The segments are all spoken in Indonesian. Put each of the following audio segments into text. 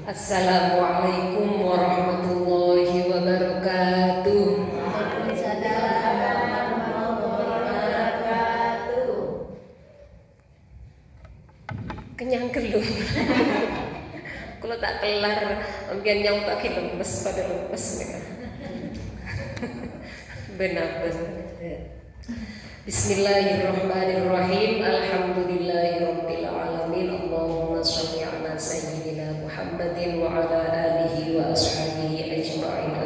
Assalamualaikum warahmatullahi wabarakatuh. Waalaikumsalam warahmatullahi wabarakatuh. Kenyang kelum. Kalau tak kelar, mungkin yang tak lemes pada lemes mereka. Benar. Bismillahirrahmanirrahim. Alhamdulillahirabbil alamin. Allahumma shalli ala sayyidina Muhammadin wa ala alihi wa ashabihi ajma'in.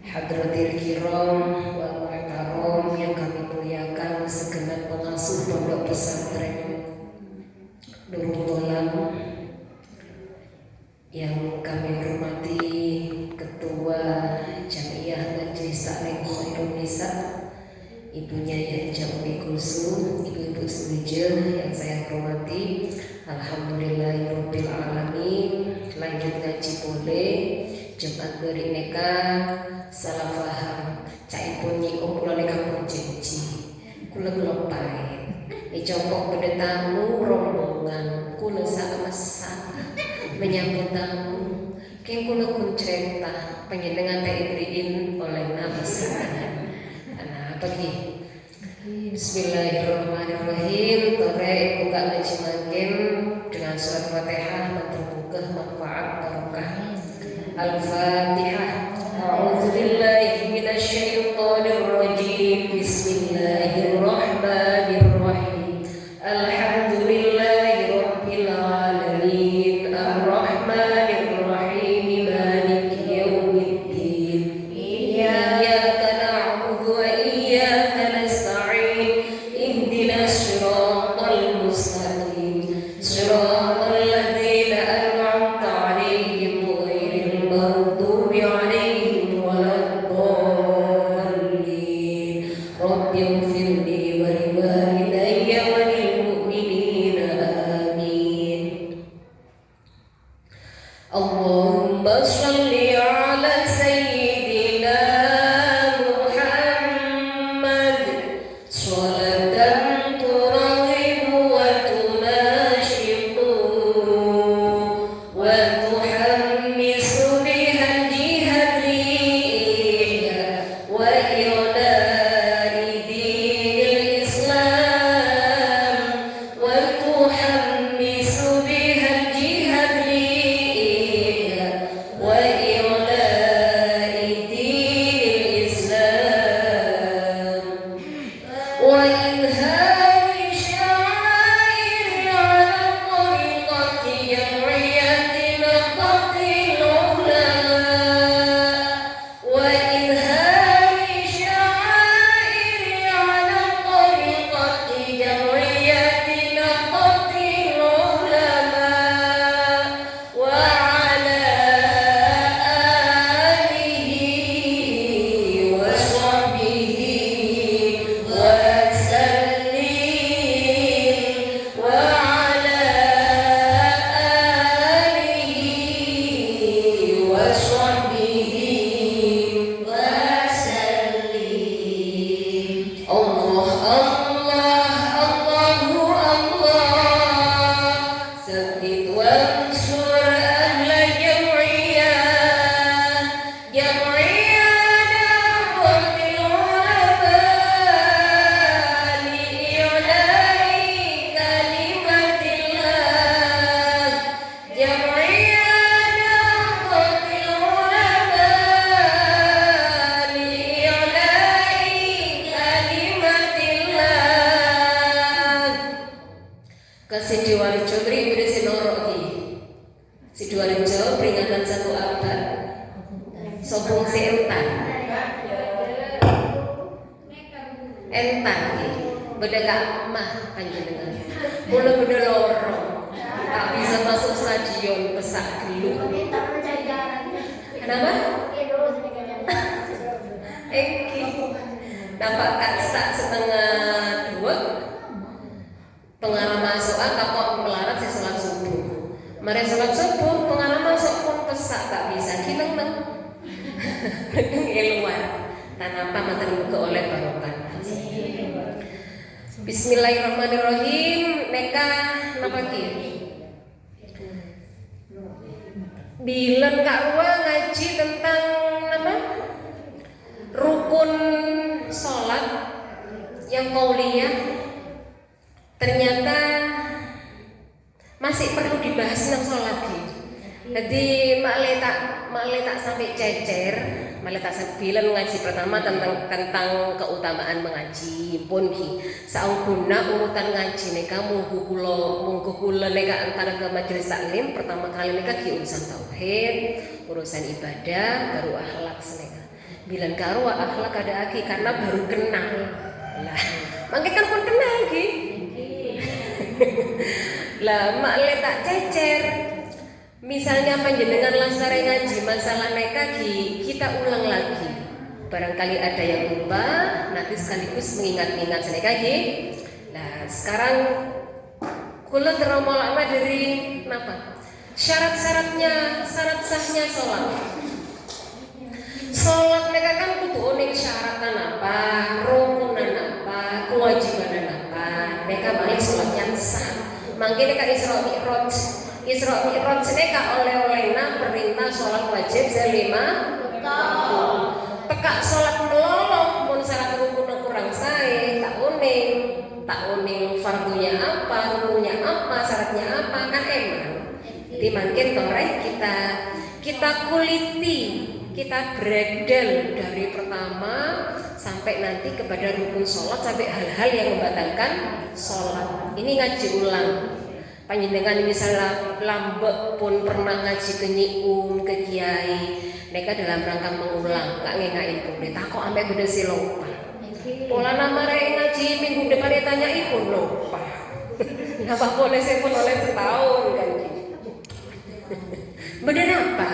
Hadratil kiram wal muhtaram yang kami muliakan, segenap pengasuh pondok pesantren Nurul Gholam, yang kami hormati Ketua Jamiah Majelis Taklim Khairun Nisa, Ibunya Yanja Umi Kulsum, ibu-ibu semuanya yang saya hormati. Alhamdulillahirabbil alamin. Lanjut ngaji boleh. Jumat berineka salah paham. Caipun nyinggung kula nek kampung janji. Kula ngelopai. Dicopok pada tamu rombongan. Kula sak masak menyambut tamu. Keng kula kun cerita panjenengan teh ibriin oleh nafas. Pagi. Bismillahirrahmanirrahim. Tore buka ngaji makin dengan surat Fatihah, terbuka manfaat barokah. Al-Fatihah. A'udzubillahi minasyaitonir rajim. Bismillahirrahmanirrahim. Alhamdulillahirabbil alamin. Ar-Rahmanir Rahim. Maliki yaumiddin. Iyyaka na'budu wa iyyaka nasta'in. Ihdinas siratal mustaqim. Siratal ladzina an'amta 'alaihim ghairil maghdubi 'alaihim waladdallin. Rabbighfirli wa liwalidayya wa lil mu'minina amin. Allahumma shalli 'ala sayyidina Muhammad sholatan turaghibu wa tunashiqu wa tuhammisu biha jihadiyya wa ila'i dinil Islam wa tuhammisu biha jihadiyya wa ila'i dinil Islam wa ilhami sya'airi ala tariqati jam'iyatin naqatil ulama wa ilhami sya'airi ala tariqati jam'iyatin naqatil ulama wa ala alihi wa sahbihi wa sallim wa ala alihi wa sahbihi wa sallim. Allah Allah Allahu Allah. Sabbit wansur ahla jam'iyah da'watil ulama li'i'la'i kalimatillah. Jam'iyah da'watil ulama li'i'la'i kalimatillah. Ke Sidoarjo mriki berisi noroki. Sidoarjo peringatan 1 abad. Sopong si entan. Entan iki. Beda gak mah panjenengan. Mula beda loro. Tak bisa masuk stadion pesak gelung. Kenapa? Eki. Nampak kaksak setengah 2. Pengarah masuk kapok melarat saya sholat subuh. Mari sholat subuh, pengarah masuk pun pesak tak bisa kileng nang. Eluan. Tanpa materi muka oleh barokah. Bismillahirrahmanirrahim. Neka napa ki? Bilen Kak Rua ngaji tentang apa? Rukun sholat yang qauliyah. Ternyata masih perlu dibahas tentang sholat gitu. Jadi mak letak sampai cecer, mak letak bilen ngaji pertama tentang keutamaan mengaji pun ki. Saungguna urutan ngaji neka munggu kula neka antara ke majelis taklim pertama kali neka ki urusan tauhid, urusan ibadah, baru akhlak seneka. Bilen karo akhlak ada aki karena baru kenal. Lah, mangke kan pun kenal ki. Lah mak letak cecer. Misalnya panjenengan lastare ngaji masalah neka kita ulang lagi. Barangkali ada yang lupa, nanti sekaligus mengingat-ingat seneka ki. Nah, sekarang kula teromolakna dari napa? Syarat-syaratnya, syarat sahnya sholat. Sholat neka kan kudu unik syaratan apa, rukunan apa, kewajiban apa. Neka balik sholatnya sah. Mangke neka Isra Mi'raj seneka oleh-olehna perintah sholat wajib selima waktu. Tekak sholat meloloh mun syarat rukun kurang sae tak uning fardunya apa, rukunnya apa, syaratnya apa kan emang. Jadi makin tore kita kuliti, kita breakdown dari pertama sampai nanti kepada rukun sholat sampai hal-hal yang membatalkan sholat. Ini ngaji ulang. Panjenengan misalnya lambek pun pernah ngaji ke nyium, ke kiai, mereka dalam rangka mengulang, gak ngengain pun deh. Takut ambek beda si lupa. Pola nama ngaji minggu depan dia tanya pun lupa. Kenapa boleh saya pun oleh setahun kan? Bener apa?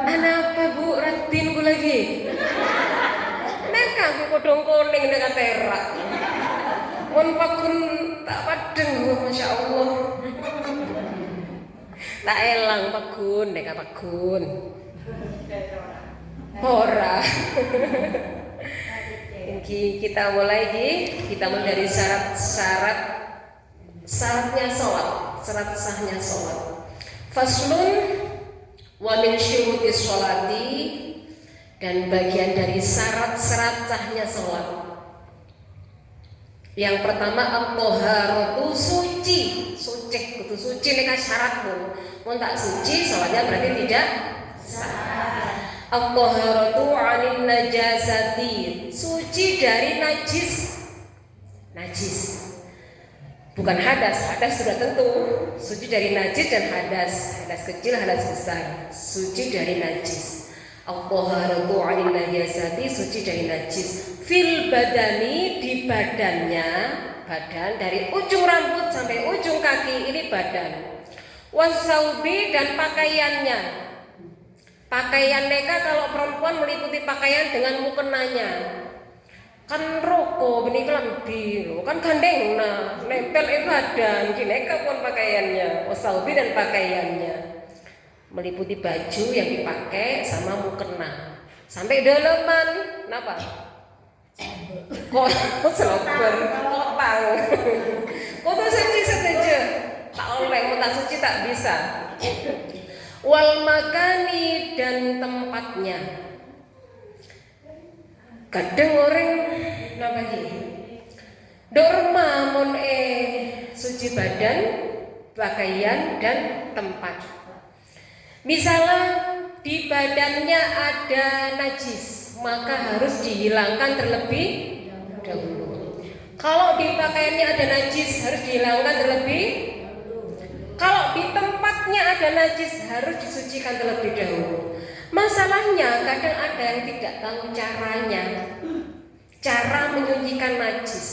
Kenapa Bu ratin ku lagi? Neka ku kodong kuning dengan terak. Mun pakun tak padeng Masya Allah. Tak elang pakun, neka pakun. Ora. Kita mulai dari syaratnya sholat, syarat sahnya sholat. Faslun wa min syurutis sholati, dan bagian dari syarat-syarat sahnya sholat. Yang pertama at-thaharatu, suci kudu suci neka syaratmu. Mun tak suci sholatnya berarti tidak sah. At-thaharatu 'anil najasati, suci dari najis. Bukan hadas sudah tentu. Suci dari najis dan hadas kecil, hadas besar. Suci dari najis. At-thaharatu 'anil najasati, suci dari najis. Fil badani, di badannya, badan dari ujung rambut sampai ujung kaki ini badan. Wasaubi, dan pakaiannya. Pakaian neka kalau perempuan meliputi pakaian dengan mukenanya. Kan roko benih kelambi lo kan gandeng nempel badan neka pun pakaiannya. Wasaubi, dan pakaiannya meliputi baju yang dipakai sama mukena sampai daleman. Kenapa? Kok sloper kopang. Kok tuh suci saja tak oleh, mau tak suci tak bisa. Wal makani, dan tempatnya. Kadang orang napa iki? Dorma mun suci badan, pakaian, dan tempat. Misalnya di badannya ada najis, maka harus dihilangkan terlebih dahulu. Kalau di pakaiannya ada najis, harus dihilangkan terlebih. Kalau di tempatnya ada najis, harus disucikan terlebih dahulu. Masalahnya kadang ada yang tidak tahu cara menyucikan najis.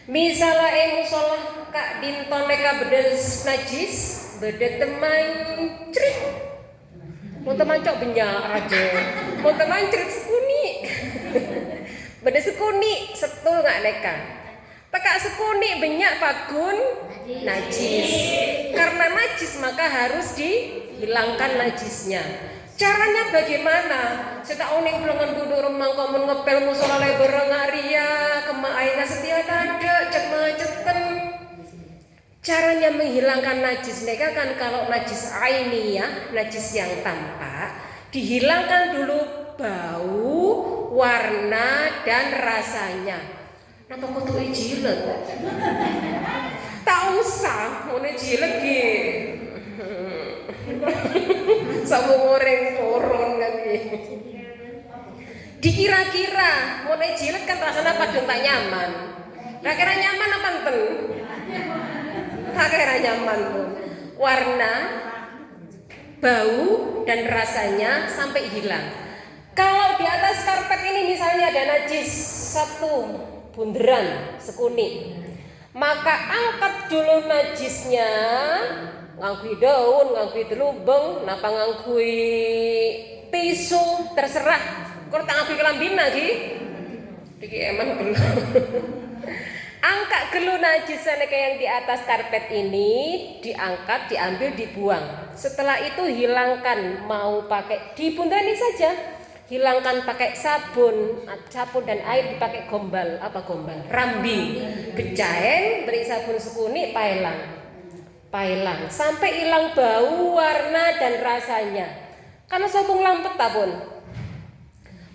Misalnya musola kak dinton neka bedes najis, beda teman cerit, mau teman cok benyak aja, mau teman cerit sekuni, beda sekuni setul nggak neka. Tekak sekuni benyak pagun najis. Karena najis maka harus dihilangkan najisnya. Caranya bagaimana? Seta oning pelongan duduk remang komun ngepel musola lebar ngaria kema aina setia tada cek maceten. Caranya menghilangkan najis neka kan kalau najis ainiyah, najis yang tampak, dihilangkan dulu bau, warna dan rasanya. Napa kudu jilet? Tak usah, mau jilet ki. Sama goreng porong lagi. Dikira-kira mau jilet kan rasanya padahal tak nyaman. Nah kira nyaman apa enten? Tak kira nyaman pun. Warna, bau dan rasanya sampai hilang. Kalau di atas karpet ini misalnya ada najis satu bunderan sekuni, maka angkat dulu najisnya. Ngangkui daun, ngangkui telubeng, napa ngangkui tisu, terserah. Kalau tak ngangkui kelambin lagi, iki emang gelu. Angkat gelu najisan kayak yang di atas karpet ini, diangkat, diambil, dibuang. Setelah itu hilangkan, mau pakai di bundaran ini saja. Hilangkan pakai sabun dan air dipakai gombal, apa gombal? Rambing, becahen, beri sabun sekuni, pailang sampai hilang bau, warna dan rasanya. Karena sabung lampet tabun.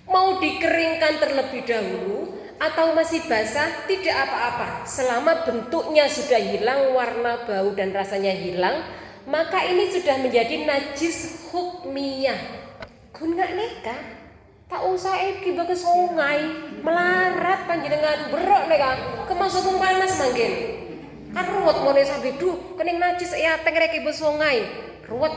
Mau dikeringkan terlebih dahulu atau masih basah tidak apa-apa. Selama bentuknya sudah hilang, warna, bau dan rasanya hilang, maka ini sudah menjadi najis hukmiyah. Guna neka, tak usah iki ke sungai, melarat panjenengan berok neka, kemasuk panas mangkin. Kan ruwet mone sampe duh kening najis ya teng rek ibu sungai ruwet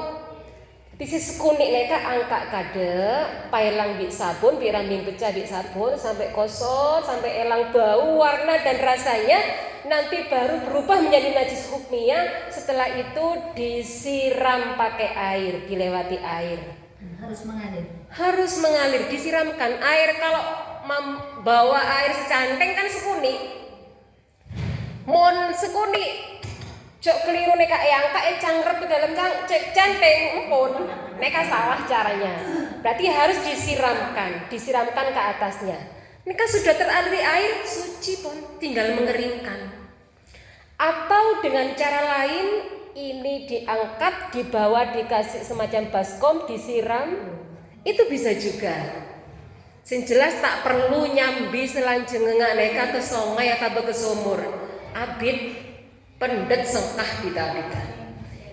tisi sekunik neka angkat kade pailang bi sabun bi rambing pecah bi sabun sampai kosong sampai elang bau warna dan rasanya nanti baru berubah menjadi najis hukmiyah. Setelah itu disiram pakai air, dilewati air, harus mengalir disiramkan air. Kalau bawa air secanteng kan sekuni mon sekuni cok keliru neka angka cangrep ke dalam centeng empun neka salah caranya. Berarti harus disiramkan ke atasnya. Neka sudah teraliri air suci pun tinggal mengeringkan. Atau dengan cara lain ini diangkat, dibawa dikasih semacam baskom disiram, itu bisa juga. Sing jelas tak perlu nyambi selanjengengak neka ke sungai atau ke sumur. Abid pendet sengkah bita-bita.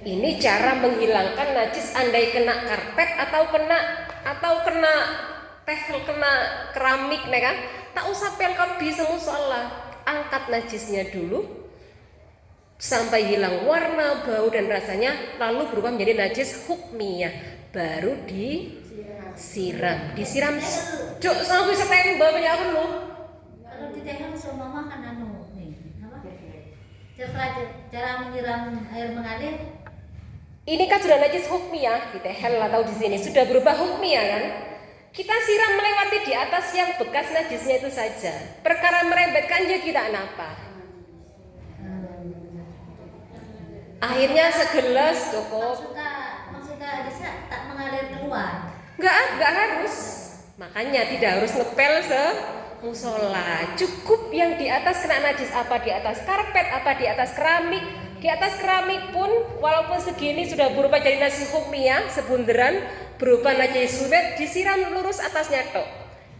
Ini cara menghilangkan najis andai kena karpet atau kena tehel, kena keramik nih kan. Tak usah pelkot bisa musola. Angkat najisnya dulu sampai hilang warna, bau dan rasanya, lalu berubah menjadi najis hukmiyah. Baru disiram. Cuk sampai setembak banyak perlu. Kalau di tehel semua makan cara menyiram air mengalir. Ini kan sudah najis hukmiyah di tehel atau di sini sudah berubah hukmiyah kan? Kita siram melewati di atas yang bekas najisnya itu saja. Perkara merembetkan ya kita napa? Akhirnya segelas cukup. Maksudnya bisa tak mengalir keluar. Enggak harus. Makanya tidak harus ngepel musola, cukup yang di atas kena najis, apa di atas karpet, apa di atas keramik. Di atas keramik pun walaupun segini sudah berubah jadi najis hukmiyah, sebunderan berubah najis subet, disiram lurus atasnya tok.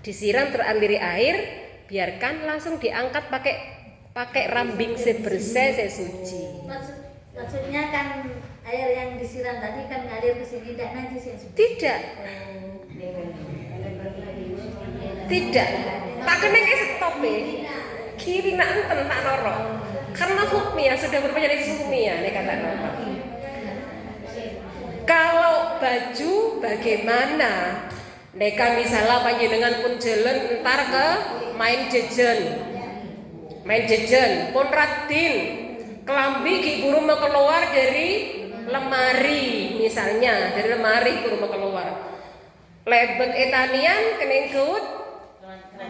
Disiram teraliri air, biarkan langsung diangkat pakai rambing sebersih sesuci. Maksudnya kan air yang disiram tadi kan ngalir ke sini tidak najis ya? Tidak. Tak kena stop kiri nak enten tak noro. Karena hukmiyah sudah berubah jadi hukmiyah nek kata noro. Kalau baju bagaimana? Neka misalnya panjenengan pun jalan entar ke main jajan pun radin kelambi ki buru mau keluar dari lemari misalnya, dari lemari buru mau keluar lebet etanian kening keut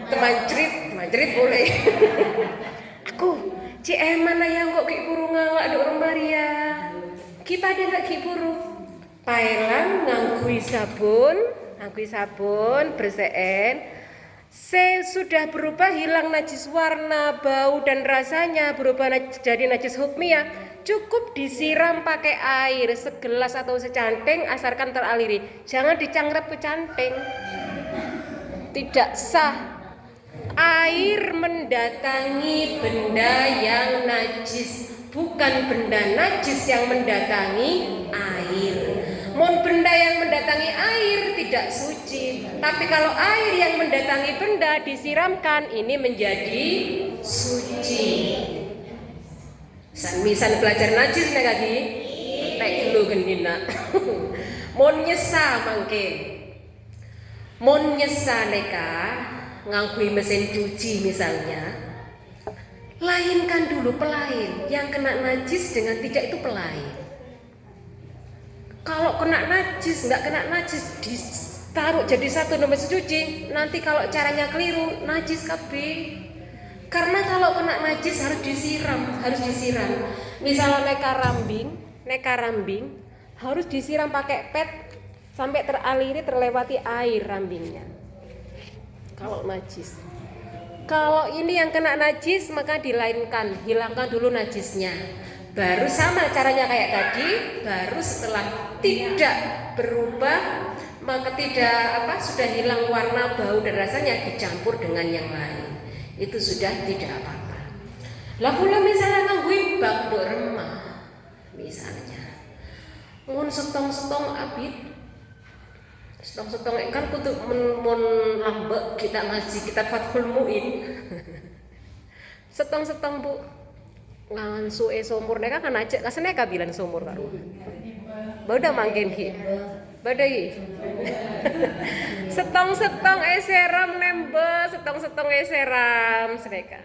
teman-cerit boleh. Aku mana yang kok ki buru ngawak di lemari ya kita ada gak ki buru Pailan nganggo sabun berseen. Sudah berubah hilang najis warna, bau dan rasanya, berubah jadi najis hukmiyah. Cukup disiram pakai air segelas atau secangkeng asalkan teraliri. Jangan dicangkrep ke canteng. Tidak sah. Air mendatangi benda yang najis, bukan benda najis yang mendatangi air. Mon benda yang mendatangi air tidak suci, tapi kalau air yang mendatangi benda disiramkan ini menjadi suci. Misal belajar najis nek lagi nek dulu gendina. Mon nyesa mangke. Mon nyesa neka ngangkui mesin cuci misalnya. Lainkan dulu pelain, yang kena najis dengan tidak itu pelain. Kalau kena najis, nggak kena najis, ditaruh jadi satu mesin cuci. Nanti kalau caranya keliru, najis kabeh. Karena kalau kena najis harus disiram. Misalnya neka rambing harus disiram pakai pet sampai teraliri terlewati air rambingnya. Kalau najis. Kalau ini yang kena najis maka dilainkan, hilangkan dulu najisnya. Baru sama caranya kayak tadi, baru setelah tidak berubah maka sudah hilang warna, bau dan rasanya dicampur dengan yang lain. Itu sudah tidak apa-apa. Lah kula misalnya nganggo bak nduk remah. Misalnya mun setong-setong abid. Setong-setong kan kudu mun lambek kita ngaji kitab Fathul Muin. Setong-setong Bu. Ngangan suwe sumur neka kan aja kasene kabilan sumur karo. Bauda mangken ki. Bauda iki. Setong-setong eseram nembe, setong-setong eseram seneka.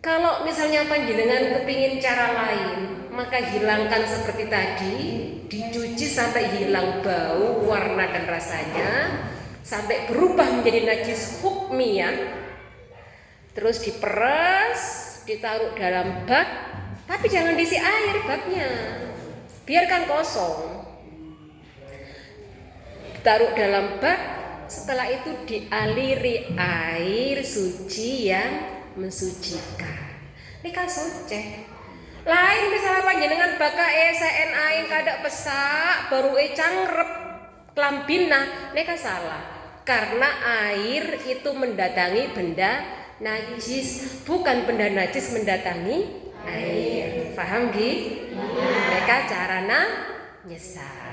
Kalau misalnya panjenengan kepingin cara lain, maka hilangkan seperti tadi, dicuci sampai hilang bau, warna dan rasanya, sampai berubah menjadi najis hukmiyah. Terus diperes, ditaruh dalam bak, tapi jangan diisi air baknya, biarkan kosong. Taruh dalam bak, setelah itu dialiri air suci yang mensucikan. Ini kan suci. Lain misalnya panjenengan baka seen aing kada pesak baru cangkrep klambina, ini kan salah. Karena air itu mendatangi benda najis, bukan benda najis mendatangi air. Paham Gi? Mereka carana nyesal.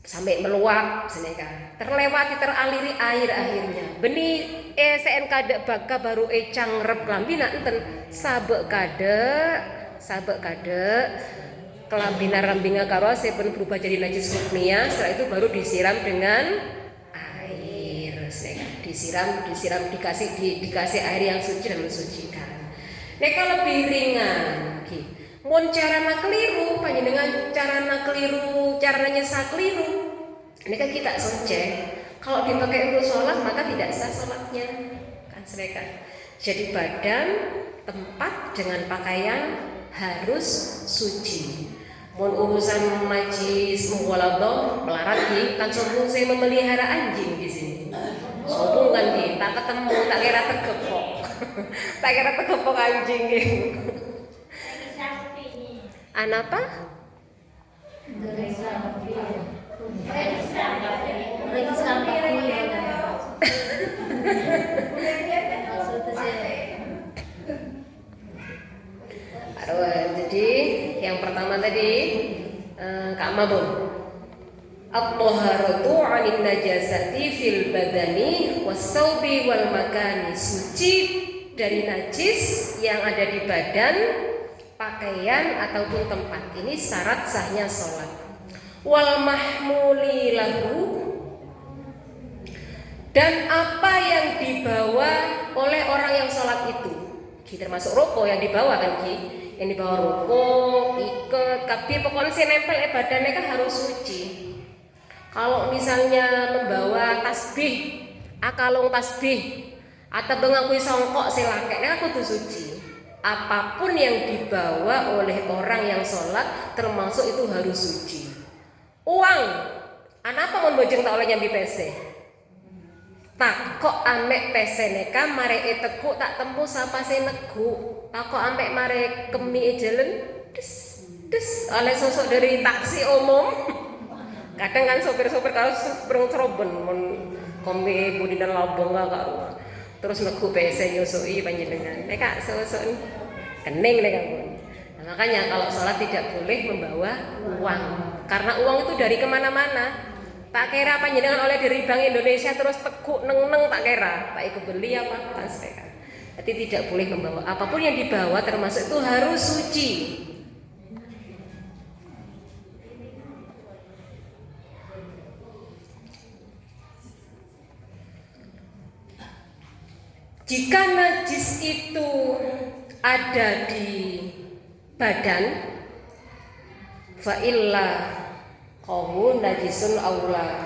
Sampai meluap seneka. Terlewati teraliri air akhirnya. Beni seen kada baka baru cangkrep klambina enten sabek kada kelambina rambinga karo pun berubah jadi najis hukmiyah. Setelah itu baru disiram dengan air. Disiram dikasih air yang suci dan mensucikan. Neka lebih ringan Ki. Mun carana keliru, panjenengan carana nyesa keliru. Ini kan kita sonceh. Kalau dipakai untuk sholat maka tidak sah sholatnya. Kan mereka. Jadi badan, tempat dengan pakaian harus suci. Mun urusan majlis mughaladah melarat Ki, kan sombong saya memelihara anjing di sini. Sombong kan Ki, tak ketemu tak kira tergepok. Tak kira tergepok anjing gitu. Anapa? Jadi yang pertama tadi Kak Mabun, at-taharatu 'anil najasati fil badani was-saubi wal makani, suci dari najis yang ada di badan, pakaian ataupun tempat. Ini syarat sahnya sholat. Wal mahmuli lahu, dan apa yang dibawa oleh orang yang sholat itu. Kita termasuk rokok yang dibawa kan Ki? Yang dibawa rokok, ikat, kabir, pokoknya si nempel badannya kan harus suci. Kalau misalnya membawa tasbih, akalung tasbih, atau mengakui songkok silaknya kudu suci. Apapun yang dibawa oleh orang yang sholat termasuk itu harus suci. Uang, anapa mon bojeng tak oleh nyambi PC. Tak kok ambek PC neka mare teku tak tempu sapa se negu. Tak kok ambek mare kemi jalan des oleh sosok dari taksi umum. Kadang kan sopir-sopir kalau sprung ceroben mon kemi budinan labong gak karuan. Terus negu PC nyusui panjenengan. Neka sosok kening neka pun. Nah, makanya kalau sholat tidak boleh membawa uang, karena uang itu dari kemana-mana. Tak kira panjenengan oleh dari Bank Indonesia terus tekuk neng tak kira, tak ikut beli apa pasti. Jadi tidak boleh membawa apapun yang dibawa termasuk itu harus suci. Jika najis itu ada di badan, fa'illa qawu najisun aula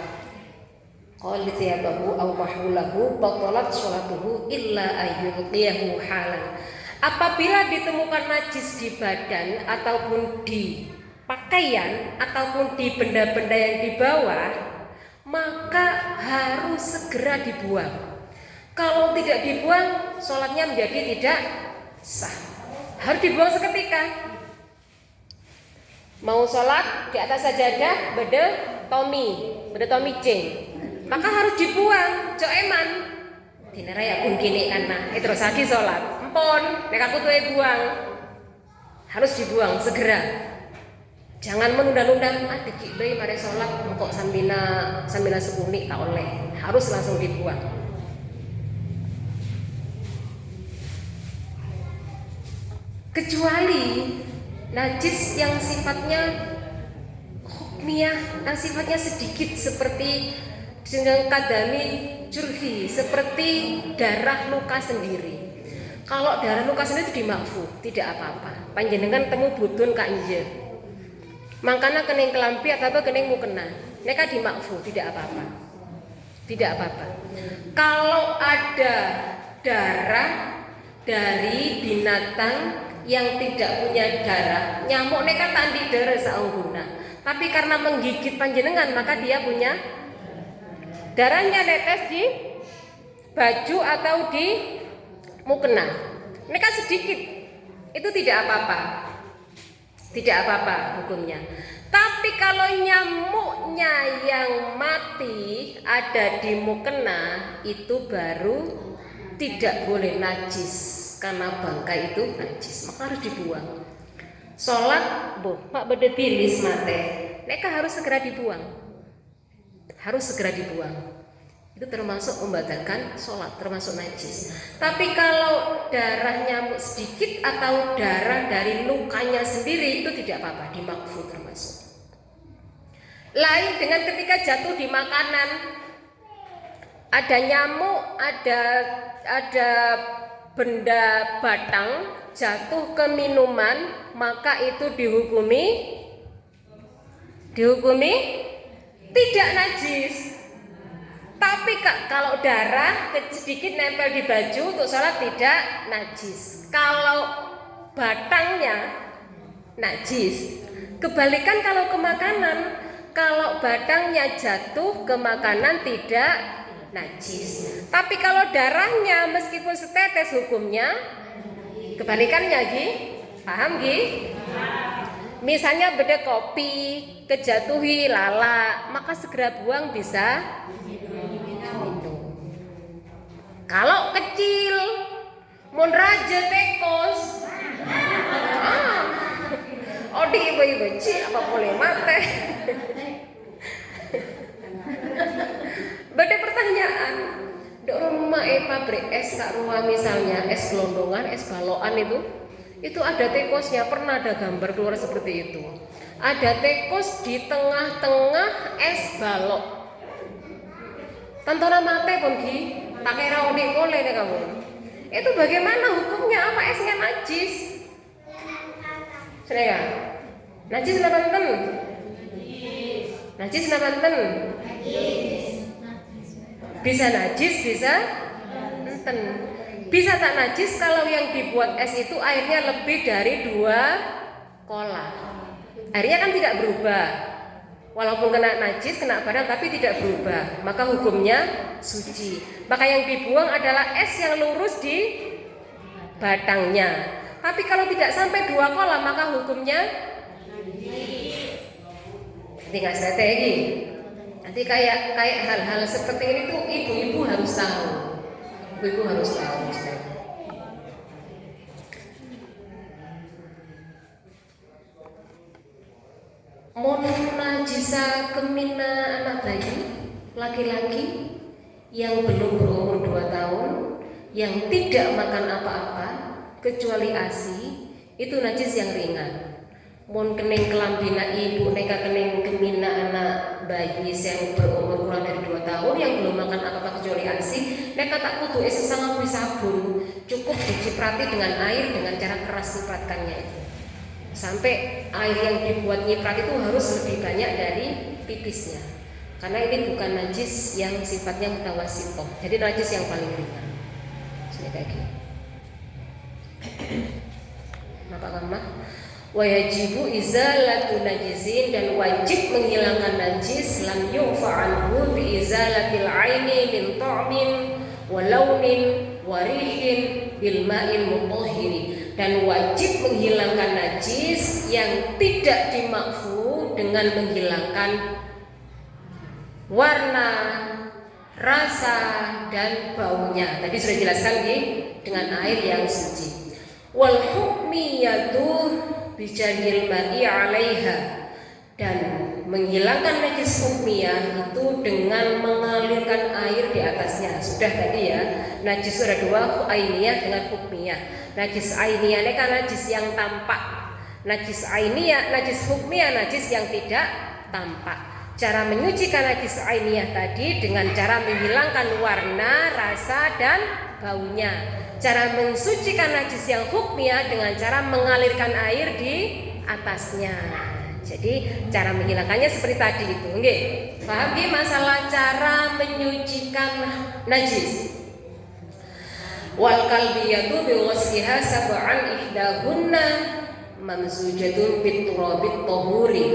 qalitiyabahu aw mahmulahu batalat sholatuhu illa ayyulqiyahu halan. Apabila ditemukan najis di badan ataupun di pakaian ataupun di benda-benda yang dibawa, maka harus segera dibuang. Kalau tidak dibuang, sholatnya menjadi tidak sah. Harus dibuang seketika. Mau sholat di atas sajadah beda Tommy Jeng, maka harus dibuang. Coeman dinara ya pun gini karena terus lagi sholat empon nek aku tuh buang, harus dibuang segera. Jangan menunda-nunda dikit bae mare sholat kok sambina sepuni tak oleh, harus langsung dibuang. Kecuali najis yang sifatnya hukmiyah, yang sifatnya sedikit seperti dengan kadami jurhi, seperti darah luka sendiri. Kalau darah luka sendiri itu dimakfu, tidak apa-apa. Panjenengan temu budun kak inje, mangkana kening kelampi atau kening mukena, mereka dimakfu, tidak apa-apa, tidak apa-apa. Kalau ada darah dari binatang yang tidak punya darah, nyamuk neka tandi darah saungguna, tapi karena menggigit panjenengan maka dia punya darahnya netes di baju atau di mukena, neka sedikit, itu tidak apa-apa, tidak apa-apa hukumnya. Tapi kalau nyamuknya yang mati ada di mukena, itu baru tidak boleh najis. Karena bangkai itu najis, maka harus dibuang. Sholat, mak beda tilis mate, mereka harus segera dibuang. Harus segera dibuang. Itu termasuk membatalkan sholat, termasuk najis. Tapi kalau darah nyamuk sedikit atau darah dari lukanya sendiri, itu tidak apa-apa, dimakfu termasuk. Lain dengan ketika jatuh di makanan, ada nyamuk, ada benda batang jatuh ke minuman, maka itu dihukumi tidak najis. Tapi kalau darah sedikit nempel di baju untuk sholat tidak najis. Kalau batangnya najis. Kebalikan kalau ke makanan, kalau batangnya jatuh ke makanan tidak najis. Tapi kalau darahnya meskipun setetes hukumnya kebalikannya Gi. Paham Gi? Misalnya beda kopi kejatuhi lala, maka segera buang bisa minum. Kalau kecil mun raja tekos odi ibu-ibu apa boleh mate. Beda pertanyaan, dok rumah pabrik es kak rumah misalnya es gelondongan, es balokan itu ada tekosnya, pernah ada gambar keluar seperti itu. Ada tekos di tengah-tengah es balok. Tantona mate pun Ki, tak kira unik boleh deh kamu. Itu bagaimana hukumnya? Apa esnya najis? Senega, najis nabanten. Najis nabanten. Bisa najis, bisa enten. Bisa tak najis kalau yang dibuat es itu airnya lebih dari 2 kolah. Airnya kan tidak berubah. Walaupun kena najis, kena barang tapi tidak berubah, maka hukumnya suci. Maka yang dibuang adalah es yang lurus di batangnya. Tapi kalau tidak sampai 2 kolam maka hukumnya tinggal strategi. Nanti kayak hal-hal seperti ini tuh ibu-ibu harus tahu. Ibu harus tahu. Mon najisa kemina anak bayi laki-laki yang belum berumur 2 tahun, yang tidak makan apa-apa kecuali ASI, itu najis yang ringan. Mon kening kelambina ibu neka kening kemina anak bayi yang berumur kurang dari 2 tahun yang belum makan apa-apa kecuali ASI, neka tak kudu sesama sabun, cukup diciprati dengan air dengan cara keras cipratkannya itu. Sampai air yang dibuat nyiprat itu harus lebih banyak dari pipisnya, karena ini bukan najis yang sifatnya mutawasitoh, jadi najis yang paling ringan. Kayak gini. Maka wajibu izalatu najisin, dan wajib menghilangkan najis lam yu'fa'anhu bi izalatil aini min ta'min wa launin wa rihin bil ma'il mutahhiri, dan wajib menghilangkan najis yang tidak dimakfu dengan menghilangkan warna, rasa dan baunya. Tadi sudah jelaskan dengan air yang suci. Wal hukmiyatu bijadil ma'i 'alaiha, dan menghilangkan najis hukmiyah itu dengan mengalirkan air di atasnya. Sudah tadi ya, najis ada 2, ainiyah dengan hukmiyah. Najis ainiyah ini kan najis yang tampak. Najis ainiyah, najis hukmiyah, najis yang tidak tampak. Cara menyucikan najis ainiyah tadi dengan cara menghilangkan warna, rasa dan baunya. Cara mensucikan najis yang hukmiyah dengan cara mengalirkan air di atasnya. Jadi cara menghilangkannya seperti tadi itu. Nggih. Paham nggih masalah cara menyucikan najis? Wal kalbiyatu bi ghasliha sab'an ihdahunna mamzujatun bit turabit tahuri.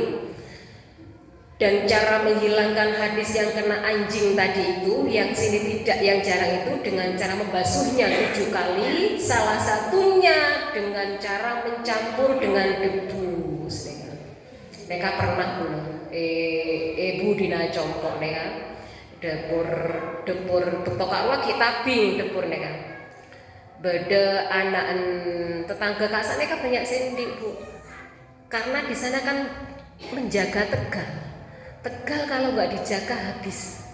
Dan cara menghilangkan hadis yang kena anjing tadi itu, yang sini tidak, yang jarang itu, dengan cara membasuhnya 7 kali, salah satunya dengan cara mencampur dengan debu. Mereka pernah belum? Ibu dina congkok neka depur betokakwa kita bing depur neka. Beda anak tetangga kasane kan banyak sendi bu, karena di sana kan menjaga Tegal kalau nggak dijaga habis.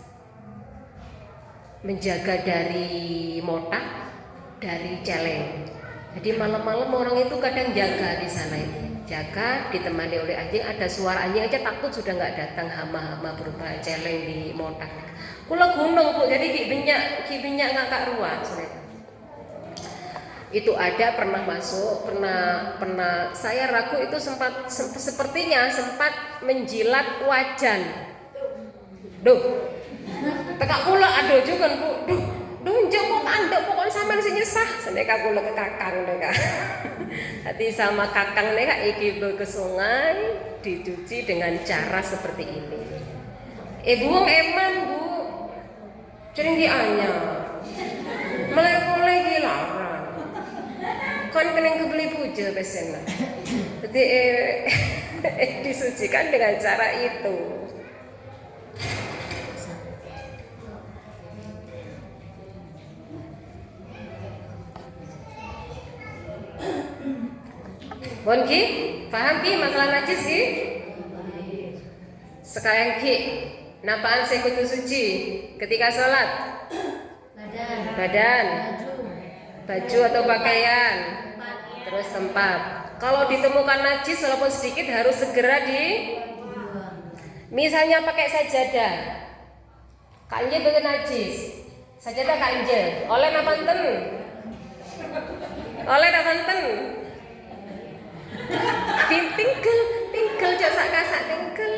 Menjaga dari motak, dari celeng. Jadi malam-malam orang itu kadang jaga di sana itu. Jaga ditemani oleh anjing, ada suara anjing aja takut sudah nggak datang hama-hama berupa celeng di motak. Kula gunung bu, jadi ki binyak ngakak ruah. Itu ada pernah masuk, pernah saya ragu itu sepertinya sempat menjilat wajan. Duh, tekak kula aduh juga bu, duh jempol andek pokoknya sampean sing nyesah, seneka kula ke kakang neka. Hati sama kakang neka iki ke sungai dicuci dengan cara seperti ini. Ibu eman bu, cering di anyar, mulai gila. Kon kening kebeli puja pesena. Jadi disucikan dengan cara itu. Bon ki, paham ki masalah najis ki? Sekarang ki, napaan saya kudu suci ketika sholat? Badan. Baju atau pakaian, terus tempat. Kalau ditemukan najis walaupun sedikit harus segera misalnya pakai sajadah, kanje bagian najis, sajadah kanje, oleh napanten, tingkel jasa kasak tingkel,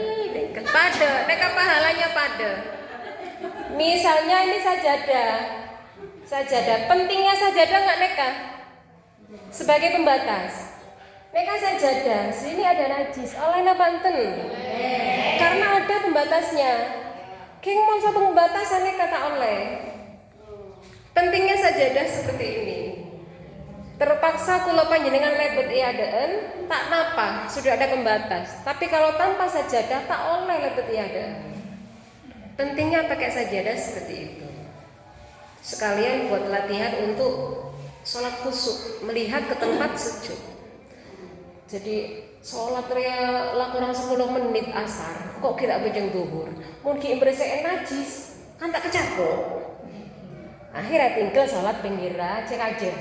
pada, mereka pahalanya pada. Misalnya ini sajadah, pentingnya sajadah nggak neka sebagai pembatas. Neka sajadah, sini ada najis, oleh napanten. Karena ada pembatasnya. King mau satu pembatasannya kata oleh. Pentingnya sajadah seperti ini. Terpaksa kula panjenengan lebet iadaan, tak napa, sudah ada pembatas. Tapi kalau tanpa sajadah tak oleh lebet iadaan. Pentingnya pakai sajadah seperti itu. Sekalian buat latihan untuk sholat khusyuk, melihat ke tempat sujud. Jadi sholat ria lah kurang 10 menit asar, kok kira bejeng duhur. Mungkin beresek najis, kan tak kecapok. Akhirnya tinggal sholat pinggirah, cek aja.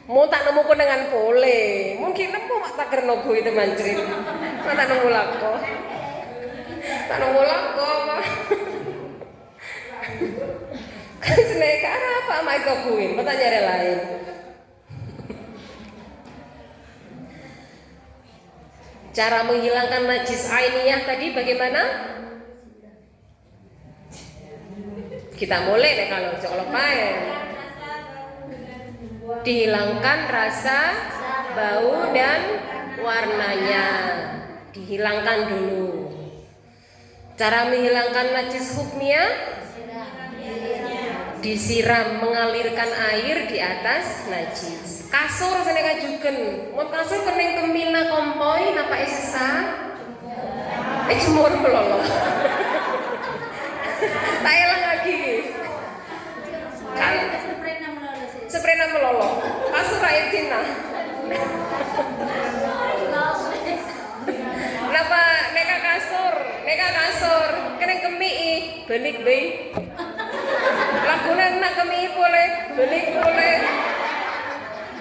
Mau tak nemu dengan pole, mungkin nemu mak tak kerno gue itu mancrit. Mak tak nemu lako, tak nemu lako. Kan seneka apa mak itu gue, mak tak nyari lain. Cara menghilangkan najis ainiyah tadi bagaimana? Kita mulai deh kalau paen. Dihilangkan rasa, bau dan warnanya. Dihilangkan dulu. Cara menghilangkan najis hukmiyah, disiram, mengalirkan air di atas najis. Kasur seneka juken. Mun kasur kening kemina kompoi napa isesa? Jemur melolo. Tak elang lagi. Spray nama melolo. Kasur air Cina. Napa neka kasur kening kemii belik bae. Laguna nak kemii boleh, belik boleh.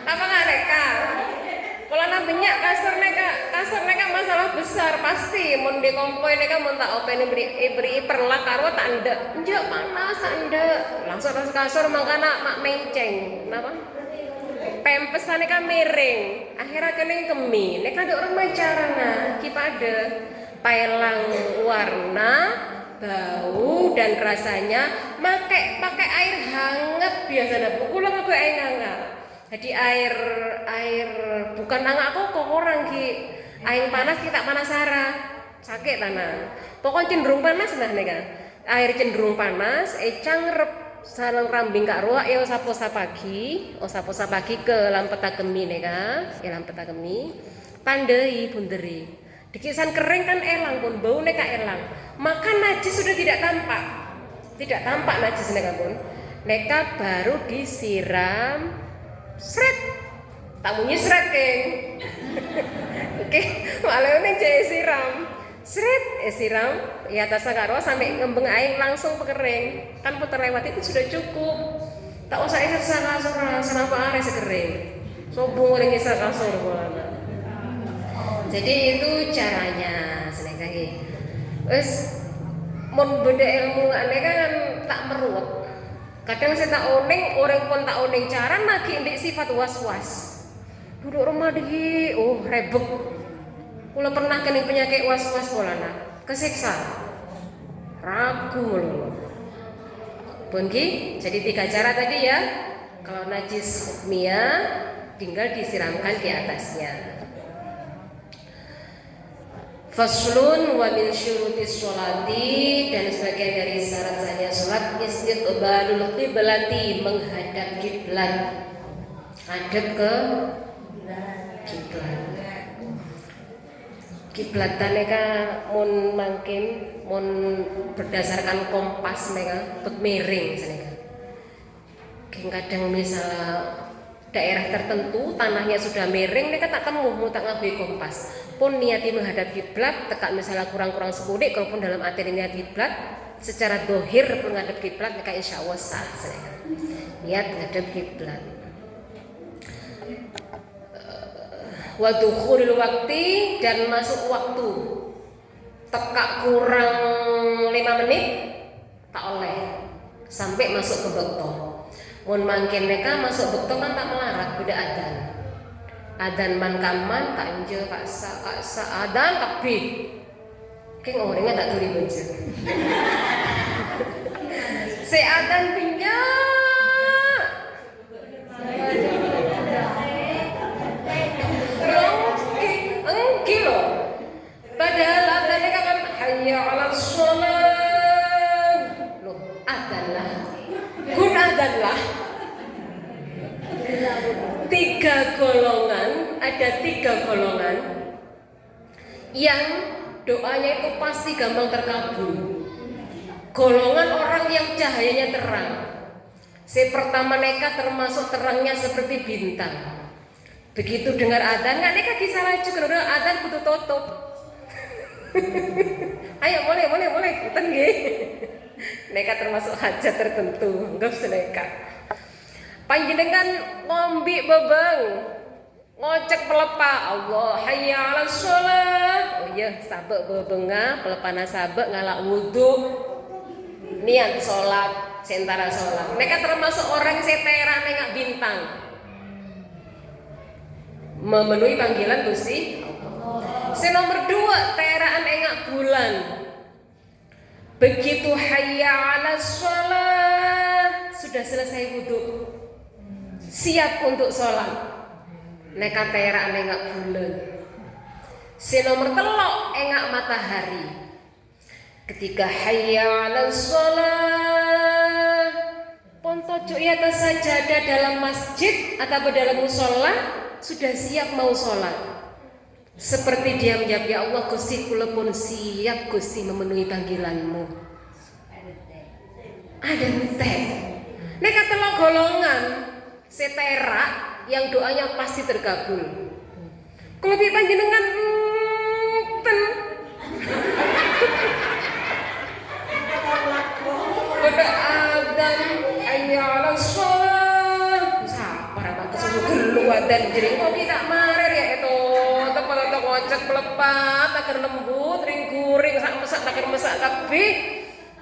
Apa nggak neka? Kalau nak banyak kasur neka masalah besar pasti. Mun di kompoi neka mun tak open beri perlah karo tak anda. Njak panas tak anda. Langsung ras kasur mangkana mak menceng. Napa? Pempesan neka miring. Akhirnya kening kemi. Neka ada orang macarana. Kipada pailang warna, bau dan rasanya. Pakai air hangat biasanya. Bukulah pakai air hangat. Jadi air bukan nangak kok orang ki air panas kita panas sarah sakit tanah pokoknya cenderung panas lah nih kan air cenderung panas cangrep salang rambing kak ruak ya osaposa pagi ke lampeta kemi nih kan lampeta kemi pandai bunderi dikisan kering kan elang pun bau nih kak elang maka najis sudah tidak tampak najis nih kan pun neka baru disiram seret, tak bunyi seret keng, oke, malah ini jadi siram, seret, siram, ya atas karo sampai ngembeng air langsung kering, kan putar lewat itu sudah cukup, tak usah isar kasur, senapa air sekering, sobung orang isar kasur bolana. Jadi itu caranya, senengkahi, wes, mon benda ilmu ane kan tak meruat. Kadang saya tak oneng, orang pun tak oneng cara lagi indik sifat was-was. Duduk rumah degi, rebek. Kula pernah kena penyakit was-was polana, kesiksa, ragu loh. Penggi, jadi 3 cara tadi ya. Kalau najis hukmiyah, tinggal disiramkan di atasnya. Faslun wa min syurutis sholati dan sebagian dari syarat sahnya sholat istiqbalul qiblati menghadap kiblat, hadap ke kiblat. Kiblatan neka mun mangkin mun berdasarkan kompas neka miring seneka. Kadang misalnya daerah tertentu tanahnya sudah miring neka tak temu mau tak ngabui kompas. Pun niati menghadap kiblat, tekak misalnya kurang-kurang sepudik, kalaupun dalam arti niat kiblat, secara dohir menghadap kiblat, maka insya Allah sah. Niat menghadap kiblat. Wadukhulul waktu dan masuk waktu, tekak kurang 5 menit, tak oleh sampai masuk ke bekto. Mun mangkin mereka masuk bekto kan tak melarat, beda adan. Adan man kaman tak injil kaksa adan tapi keng orangnya tak tuli benjil se adan pinya engki lo padahal ada 3 golongan yang doanya itu pasti gampang terkabul. Golongan orang yang cahayanya terang. Si pertama nekat termasuk terangnya seperti bintang. Begitu dengar adzan, nggak nekat disalah juga, udah adzan butuh tutup. Ayo boleh, ikutan nggih. Nekat termasuk hajat tertentu, nggak usah nekat. Panjenengan ngombe bebeng, ngocek pelepa, Allah hayya 'alas shalah. Oh iya, sabek bebenga, pelepana sabek ngalak wudu. Niat sholat, sentara sholat. Mereka termasuk orang setera nengak bintang, memenuhi panggilan Gusti. Nomor 2, teraan engak bulan. Begitu hayya 'alas shalah, sudah selesai wudu, siap untuk sholat. Neka teraan engak bulan. Nomor 3, engak matahari. Ketika hayya 'alas shalah, pontojo di atas sajadah dalam masjid atau dalam mushola, sudah siap mau sholat. Seperti dia menjawab, ya Allah Gusti, kula pun siap Gusti memenuhi panggilanmu. Ada entek. Neka 3 golongan setera yang doanya pasti terkabul. Kalau bi panjenengan pada adzan hayya 'alas shalah, sabar apa kesusu gelu adzan jering kok kita marer ya itu tepat-tepat ngocek pelepat agar lembut ring guring sak mesak takir mesak kabeh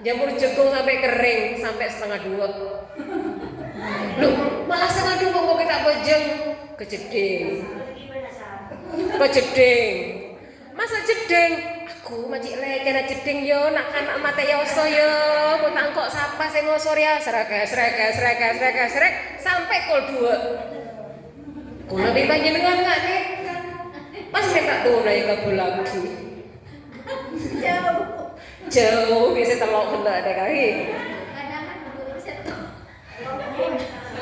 jamur jagung sampai kering sampai 1:30. Loh, malah 1:30 kok kita bejeng kejedeng. Masa jedeng? Aku macik lekena jedeng yo nak anak mate yoso yo, kok kok sapa sing ngosor ya srek sampai kol 2. Kula bi panjenengan enggak nekat. Mas nek tak tunai kabul lagi. Jauh bisa telok hendak ada kali.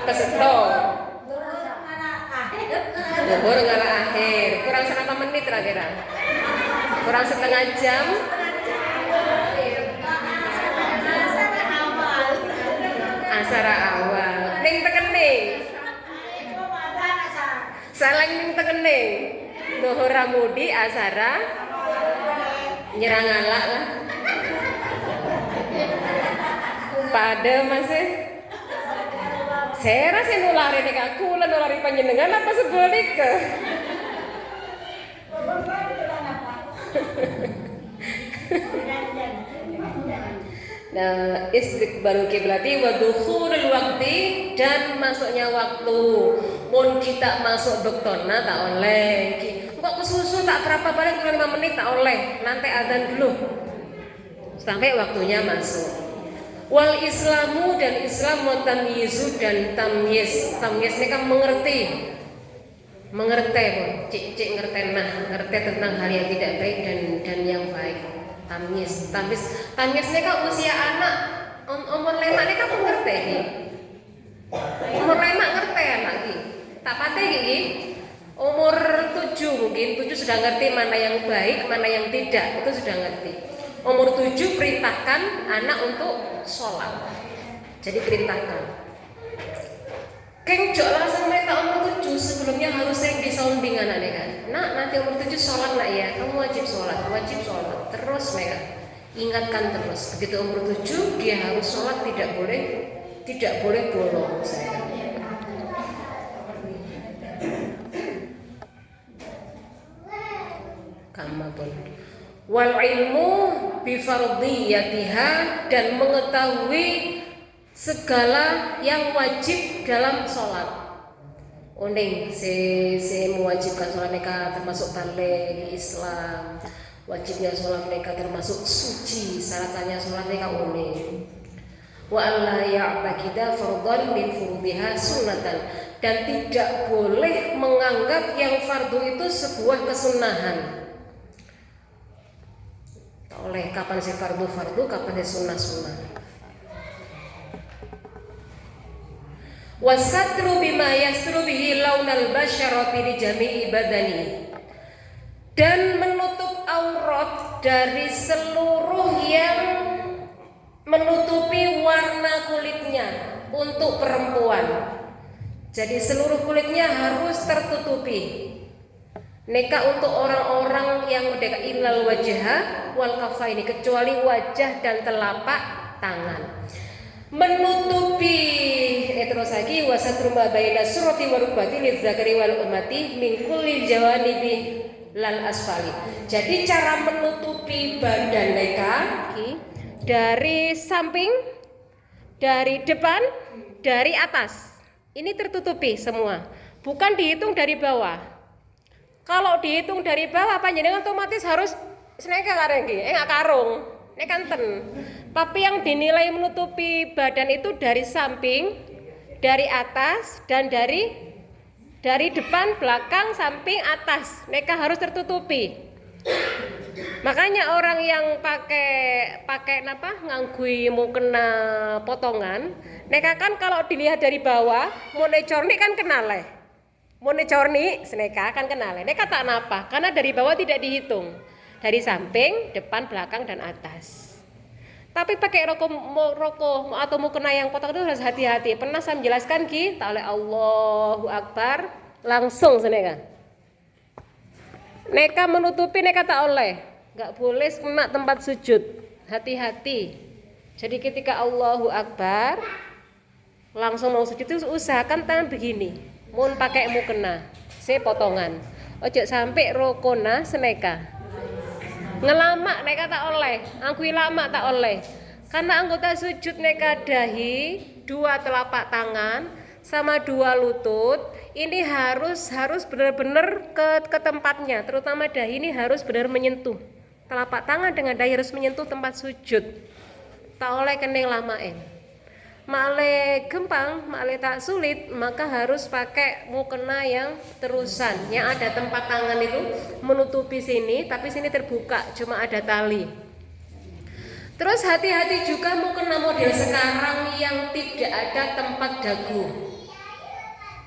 Kesetok. Baru ngalah akhir. Kurang 1 menit kira-kira. Kurang setengah jam. Asara awal. Ning tekening. Saling ning tekening. Dhuhur ramudi asara nyerang alak lah. Pada masih saya rasa nulari nek aku lan nulari panjenengan apa sebaliknya. Nah, istiqbalu kiblati wa dukhulul waqti, dan masuknya waktu. Mun kita masuk doktona tak oleh. Kok kesusu tak berapa balik 5 menit tak oleh. Nanti adzan dulu. Sampai waktunya masuk. Wal Islamu, dan Islam wa tamyizu, dan tamyiz. Tamyiz ini kan mengerti. Mengerti, cik ngerti ngerti tentang hal yang tidak baik dan yang baik. Tamyiz ini kan usia anak umur 5 ini kan mengerti nih. Umur 5 ngerti anak iki. Tak pate iki. Umur 7 mungkin 7 sudah ngerti mana yang baik, mana yang tidak, itu sudah ngerti. Umur 7 perintahkan anak untuk sholat. Jadi perintahkan. Keng jok langsung mereka umur 7 sebelumnya harus sering disounding anaknya kan. Nak nanti umur 7 sholat nak ya, kamu wajib sholat terus mereka ingatkan terus. Begitu umur 7 dia harus sholat, tidak boleh bolong. Kama pun. Wal ilmu bi fardhiyatiha, dan mengetahui segala yang wajib dalam sholat. Uning se mewajibkan sholat mereka termasuk tale di Islam. Wajibnya sholat mereka termasuk suci. Syaratnya sholat mereka uning. Wa alla ya'taqida fardhan min furudhiha sunnatan, dan tidak boleh menganggap yang fardu itu sebuah kesunahan. Tak oleh kapan si fardu, kapan si sunnah. Wasatru bima yastru bihi launal basyarati li jami'i badani, dan menutup aurat dari seluruh yang menutupi warna kulitnya untuk perempuan. Jadi seluruh kulitnya harus tertutupi. Neka untuk orang-orang yang merdeka illal wajha wal kafaini, kecuali wajah dan telapak tangan. Menutupi terus lagi wasatru ma baina surati wa rukbati lidzakari wal ummati min kulli jawanibi lal asfali. Jadi cara menutupi badan neka dari samping, dari depan, dari atas. Ini tertutupi semua. Bukan dihitung dari bawah. Kalau dihitung dari bawah panjenengan otomatis harus seneka kareng nggak karung, nekanten. Tapi yang dinilai menutupi badan itu dari samping, dari atas, dan dari depan, belakang, samping, atas. Neka harus tertutupi. Makanya orang yang pakai nganggui mau kena potongan, neka kan kalau dilihat dari bawah, mau necorni kan kenal leh. Mau necorni, seneka kan kenal leh. Neka tak napa, karena dari bawah tidak dihitung. Dari samping, depan, belakang, dan atas. Tapi pakai rokok atau mukena yang potong itu harus hati-hati. Pernah saya menjelaskan tak oleh Allahu Akbar langsung seneka. Neka menutupi neka tak oleh, nggak boleh kena tempat sujud. Hati-hati. Jadi ketika Allahu Akbar langsung mau sujud itu usahakan tangan begini. Mun pakai mukena, potongan. Ojo sampai rokona seneka. Ngelamak neka tak oleh, angkui lama tak oleh. Karena anggota sujud neka dahi, 2 telapak tangan sama 2 lutut, ini harus benar-benar ke tempatnya, terutama dahi ini harus benar menyentuh. Telapak tangan dengan dahi harus menyentuh tempat sujud. Tak oleh kening lamain. Male gempang, male tak sulit, maka harus pakai mukena yang terusan, yang ada tempat tangan itu menutupi sini, tapi sini terbuka, cuma ada tali. Terus hati-hati juga mukena model sekarang yang tidak ada tempat dagu.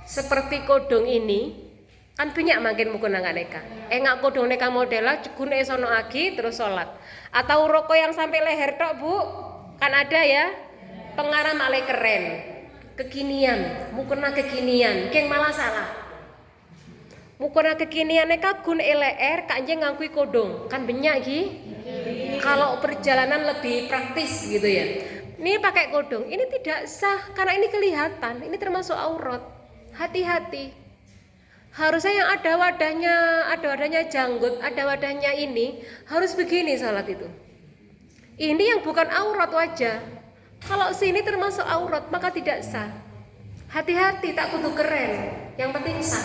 Seperti kodong ini, kan banyak makin mukena nggak neka. Nggak kodong neka modelnya, guna sono agi terus sholat. Atau rokok yang sampai leher tok bu, kan ada ya. Pengarah malah keren, kekinian, mukena kekinian, keng malah salah. Mukena kekinian neka gun LR kanjeng ngangkui kodong, kan banyak gi. Kalau perjalanan lebih praktis gitu ya. Ini pakai kodong, ini tidak sah karena ini kelihatan, ini termasuk aurat. Hati-hati. Harusnya yang ada wadahnya janggut, ada wadahnya ini harus begini salat itu. Ini yang bukan aurat wajah. Kalau sini termasuk aurat maka tidak sah. Hati-hati tak kudu keren, yang penting sah.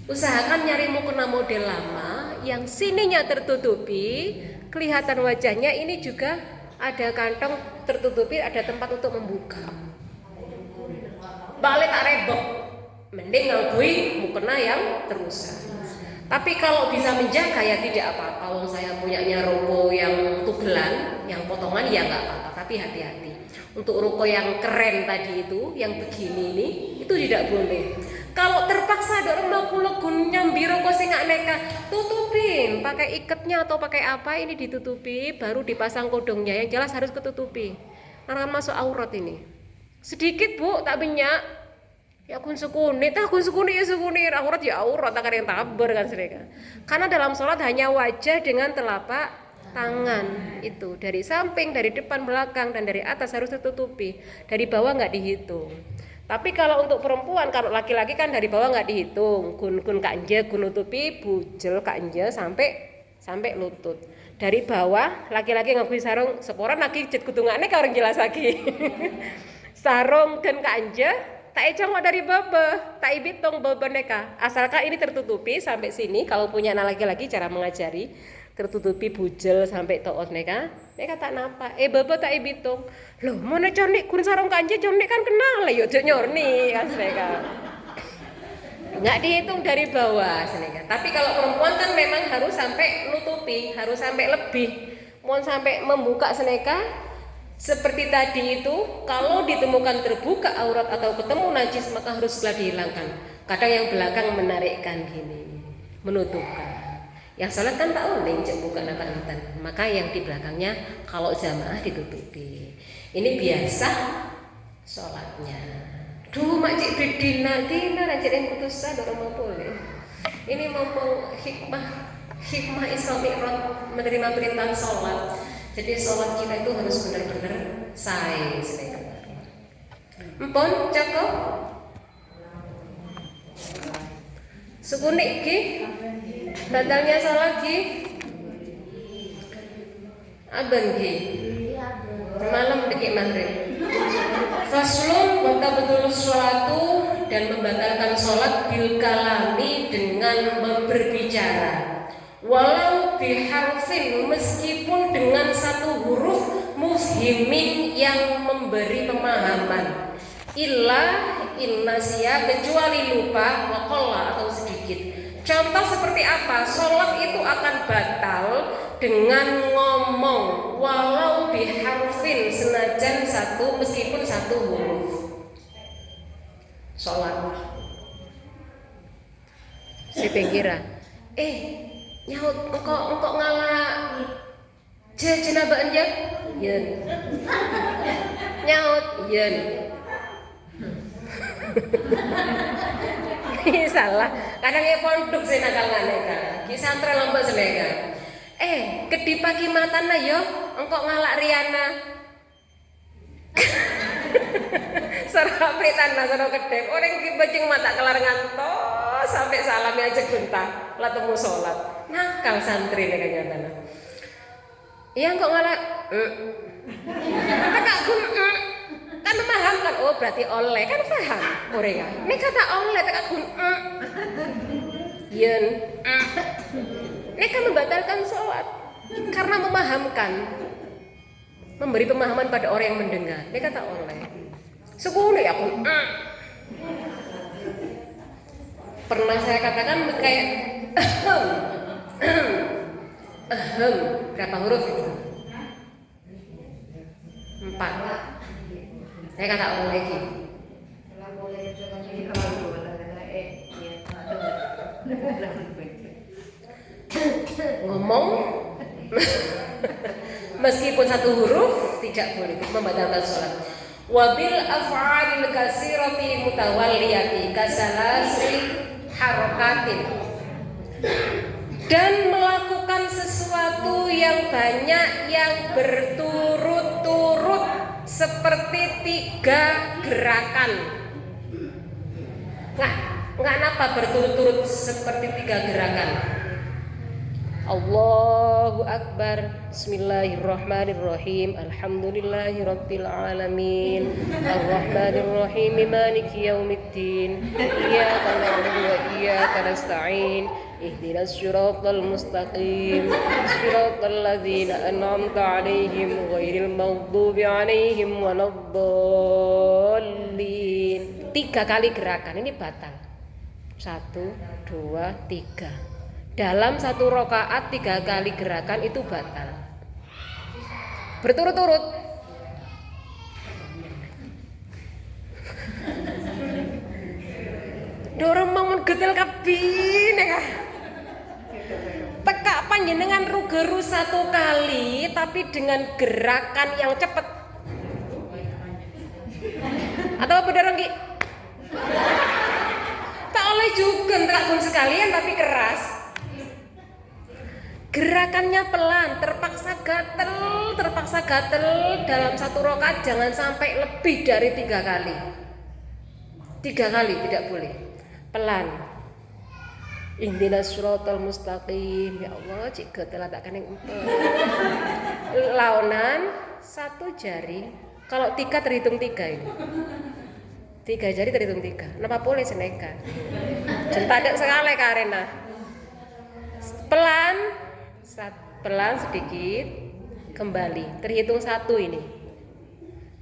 Usahakan nyari mukena model lama yang sininya tertutupi, kelihatan wajahnya, ini juga ada kantong tertutupi, ada tempat untuk membuka. Balik tak rebok, mending ngakui mukena yang terusan. Tapi kalau bisa menjaga ya tidak apa-apa. Kalau saya punyanya roko yang tugelan, yang potongan ya nggak apa-apa. Tapi hati-hati. Untuk roko yang keren tadi itu, yang begini ini, itu tidak boleh. Kalau terpaksa ada orang legun nyambi roko sing nggak neka, tutupin. Pakai ikatnya atau pakai apa ini ditutupi, baru dipasang kodongnya. Yang jelas harus ketutupi. Karena masuk aurat ini. Sedikit bu, tak banyak. Ya kun sukuni ya sukuni, aurat ya aurat, tak ada yang tabar kan mereka. Karena dalam sholat hanya wajah dengan telapak tangan itu, dari samping, dari depan, belakang, dan dari atas harus tertutupi. Dari bawah nggak dihitung. Tapi kalau untuk perempuan, kalau laki-laki kan dari bawah nggak dihitung. Kun kanje, kun nutupi, bujel kanje sampai lutut. Dari bawah laki-laki ngakui sarung, seporan lagi jet kutungannya orang jelas lagi. Sarung dan kanje. Tak cuma dari baba, tak ibitung baba neka. Asalkan ini tertutupi sampai sini. Kalau punya anak laki-laki cara mengajari tertutupi bujel sampai toot neka. Neka tak napa. Baba tak ibitung. Loh, mau necorni kun sarung kanje corni kan kenal lah yo nyorni kan neka. Nggak dihitung dari bawah neka. Tapi kalau perempuan kan memang harus sampai nutupi, harus sampai lebih. Mau sampai membuka seneka Seperti tadi itu, kalau ditemukan terbuka aurat atau ketemu najis maka harus segera dihilangkan. Kadang yang belakang menarikkan gini, menutupkan. Yang salat kan tak oleh cek buka natan, maka yang di belakangnya kalau jamaah ditutupi. Ini biasa sholatnya. Duh makcik bedina rajin yang putusan orang mau boleh. Ini ngomong hikmah Isra Mi'raj menerima perintah sholat. Jadi sholat kita itu harus benar-benar sae sebagai Empon cakep. Sekunik ki batalnya sholat ki aben ki malam dikit maghrib. Faslun maka betul sholatu dan membatalkan sholat bil kalami dengan berbicara. Walau biharfin meskipun dengan satu huruf mufhimin yang memberi pemahaman. Illa innasya kecuali lupa waqalla atau sedikit. Contoh seperti apa? Sholat itu akan batal dengan ngomong walau biharfin senajan satu meskipun satu huruf. Sholat. Si pengira. Nyaut engkau ngalah jenabaan ya? Yen. Nyaut yen. Salah. Kadang pondok sih nakal nganeka. Ki santri lomba senega. Kedhi pagi matana yo engkau ngalak Riana. Serape tanah sero kedek. Orang ki bajing mata kelar ngantos sampai salamnya aja guntah. Lah temu salat. Nakal santri nek nyatana. Iya kok ngalak. Kakak gun kan memahamkan berarti oleh kan paham orangnya. Nek kata oleh kakak gun yen. Nek kan membatalkan sholat karena memahamkan. Memberi pemahaman pada orang yang mendengar. Nek kata oleh. Sekuni aku. Pernah saya katakan kayak berapa huruf itu? 4. Saya kata oleh lagi. Ngomong meskipun satu huruf tidak boleh membatalkan sholat. Wabil af'alil kasirati mutawalliyati kasalasi harokatin. Dan melakukan sesuatu yang banyak yang berturut-turut seperti 3 gerakan. Nggak napa berturut-turut seperti 3 gerakan. Allahu Akbar. Bismillahirrahmanirrahim. Alhamdulillahirabbil alamin. Arrahmanirrahim. Maliki yaumiddin. Iyyaka na'budu wa iyyaka nasta'in. Ihdinas siratal mustaqim. Siratal ladzina an'amta 'alaihim ghairil maghdubi 'alaihim waladdallin. 3 kali gerakan ini batal. 1, 2, 3. Dalam satu rakaat 3 kali gerakan itu batal. Berturut-turut. Dorong mangun getel kabine kah? Tekak panjenengan rugeru 1 kali tapi dengan gerakan yang cepat. Atau apa dorong ki? Tak oleh juga tekak sekalian tapi keras. Gerakannya pelan, terpaksa gatel dalam 1 rakaat jangan sampai lebih dari 3 kali. 3 kali tidak boleh. Pelan. Ihdinas siratal mustaqim. Ya Allah, cik gatel tak keneng empel. Launan 1 jari. Kalau 3 terhitung 3 ini. 3 jari terhitung 3. Napa boleh seneka? Jentadak sekali karena. Pelan sedikit kembali terhitung 1 ini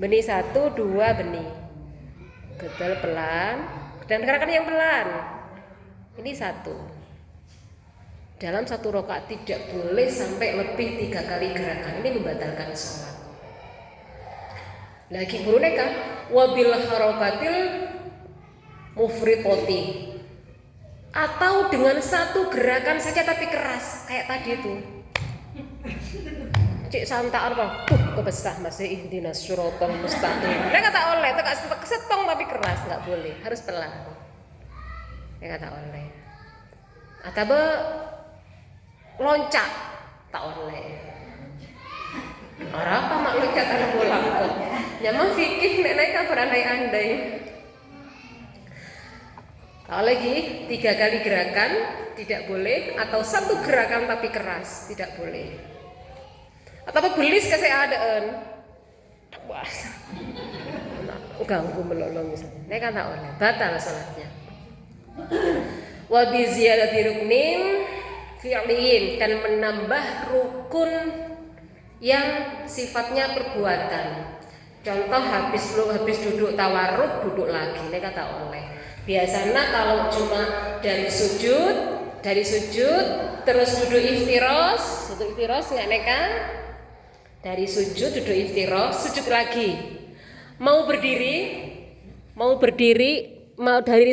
benih 1, 2 benih getel pelan dan gerakan yang pelan ini 1 dalam 1 rakaat tidak boleh sampai lebih 3 kali gerakan ini membatalkan sholat. Lagi buru neka wabil harokatil mufritoti, atau dengan satu gerakan saja tapi keras kayak tadi itu. Cik santaan apa? Kebesah masih ihdinas syiratal mustaqim. Dia kata oleh, itu kesetong tapi keras, nggak boleh, harus pelan. Dia kata oleh. Atau loncat tak oleh. Orang apa mak loncat anu bola kok. Nyamang fikih nek ka berandai-andai. Kalau lagi 3 kali gerakan tidak boleh, atau satu gerakan tapi keras tidak boleh. Atau belis keseadaan. Wah. Ganggu melolong misalnya. Nek kan tak oleh, batal salatnya. Wa bi ziyadati ruknin fi'liyin, dan menambah rukun yang sifatnya perbuatan. Contoh habis duduk tawarruk, duduk lagi. Nek kata oleh. Biasanya kalau cuma dari sujud terus duduk iftiros nggak neka, dari sujud duduk iftiros, sujud lagi, mau dari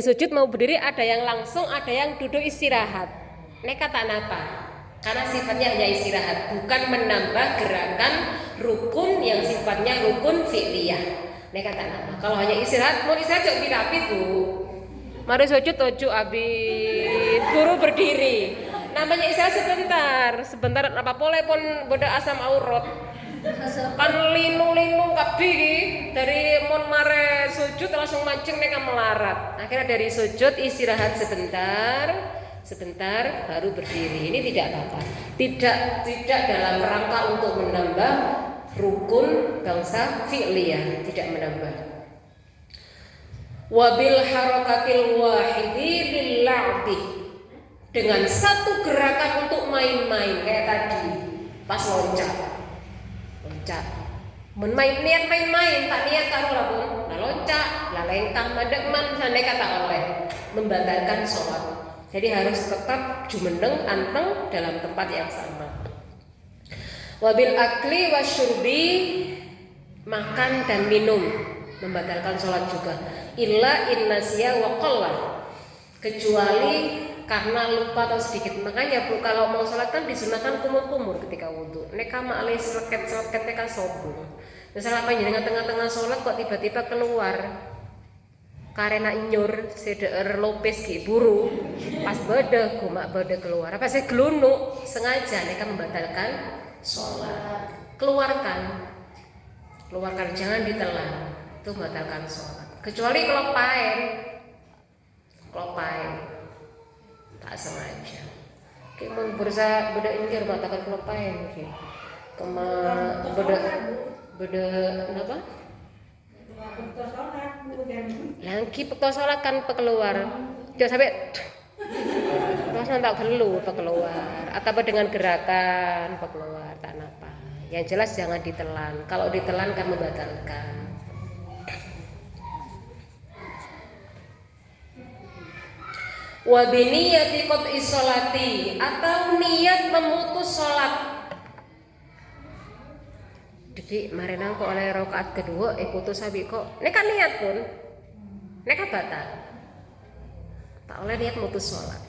sujud mau berdiri, ada yang langsung, ada yang duduk istirahat. Neka tak napa, karena sifatnya hanya istirahat, bukan menambah gerakan rukun yang sifatnya rukun fi'liyah. Neka tak napa, kalau hanya istirahat, mau istirahat jauh rapi Bu. Mari sujud ojo abid guru berdiri. Namanya istirahat sebentar apa boleh pun beda asam aurat. Kan linung kabeh dari mon mare sujud langsung mancing neka melarat. Akhirnya dari sujud istirahat sebentar baru berdiri. Ini tidak apa-apa. Tidak dalam rangka untuk menambah rukun bangsa fi'liyah, tidak menambah. Wabil harakatil wahidi lil la'bi, dengan satu gerakan untuk main-main kayak tadi pas loncat niat main-main, tak niat karo lapun nah loncat lah lengkang madekman sane kata oleh, membatalkan sholat. Jadi harus tetap jumeneng anteng dalam tempat yang sama. Wabil akli wasyurbi, makan dan minum membatalkan sholat juga. Illa innasya wa qalla, kecuali karena lupa atau sedikit. Makanya Bu, kalau mau sholat kan disunahkan kumur-kumur ketika wudhu. Neka ma'alih seleket-seleketnya kan sombong. Misalnya apa jenengan tengah-tengah sholat kok tiba-tiba keluar karena inyur seder lopes ki buru pas bede gumak bede keluar apa sih gelunuk sengaja neka membatalkan sholat. Keluarkan jangan ditelan, itu membatalkan sholat. Kecuali kelopain tak sengaja. Kita berusaha beda injir matakan kelopain ki. Beda apa? Langki pekto sholat kan pekeluar. Jangan sampai terus tak gelu pekeluar atau dengan gerakan pekeluar tak napa. Yang jelas jangan ditelan. Kalau ditelan kan membatalkan. Wa biniyati qat'i sholati, atau niat memutus sholat. Jadi marena kok oleh rakaat kedua putus sabi kok. Nek kan niat pun. Nek batal. Tak oleh niat memutus sholat.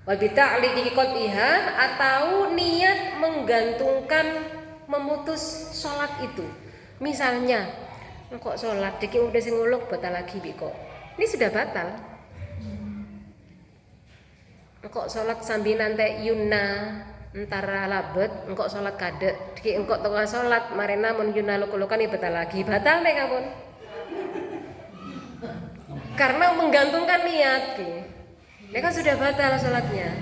Wa bi ta'liqi qat'iha, atau niat menggantungkan memutus sholat itu. Misalnya kok sholat diki udah sing nguluk batal lagi bi kok. Ini sudah batal. Engkok sholat sambil nanti yuna antara labet, engkok sholat kadek, diki engkok tengah sholat marena mun yuna lukulukan batal lagi, batal nih kapun. Karena menggantungkan niat, ini kan sudah batal sholatnya.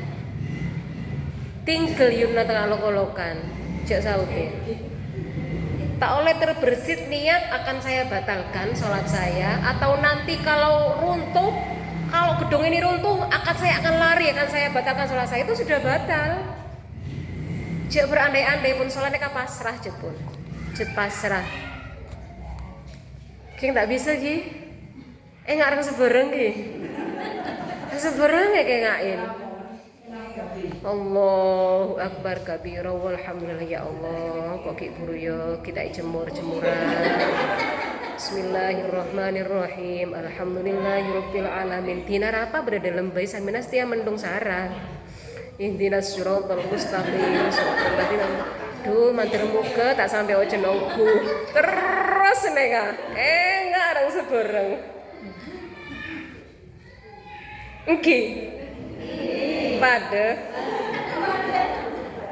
Tinggal yuna tengah lukulukan, jak sauti. Tak oleh terbersit niat akan saya batalkan sholat saya, atau nanti kalau runtuh. Kalau gedung ini runtuh, saya akan lari, akan saya batalkan sholat saya, itu sudah batal. Jek berandai-andai pun sholatnya kan pasrah jepun, pasrah. Kayak tak bisa ki, nggak orang sebereng ki, sebereng ya kayak ngain. Allahu akbar kabira walhamdulillah. Ya Allah, kok ki buru yo kita jemur-jemuran. Bismillahirrahmanirrahim. Alhamdulillahirabbil alamin. Dinar apa berada lembay sampeyan setia mendung sarang. Ihdinas siratal mustaqim. Siratal ladzina duh mantir muga tak sampai ojo nunggu. Terus nega. Ngarang sebereng. Engki. Pada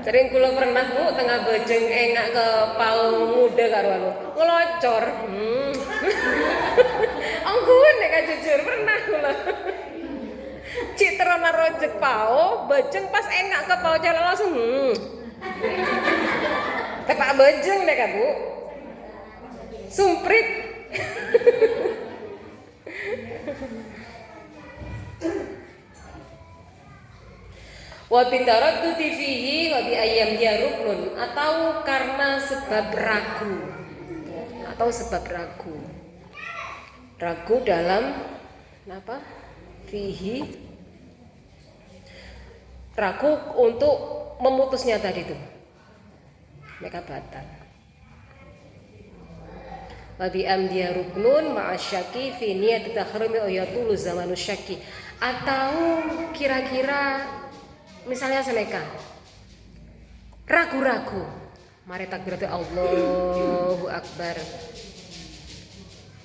sering kula pernah Bu tengah bejeng engak ke pau muda karo aku ngelocor. Anggun nek jujur pernah kula. Cik terona rojek pau bejeng pas engak ke pau jalan langsung. Tepak bejeng nek Bu. Sumprit. Wa bitaraddu fihi wa bi ayyam dia rukun, atau karena sebab ragu. Ragu dalam apa? Fihi. Ragu untuk memutusnya tadi itu. Mereka batal. Wa bi amdiya ruknun ma'asyaki fi niyati tahrimi ayatul zamanu syaki, atau kira-kira misalnya seneka ragu-ragu mari takbiratul Allahu akbar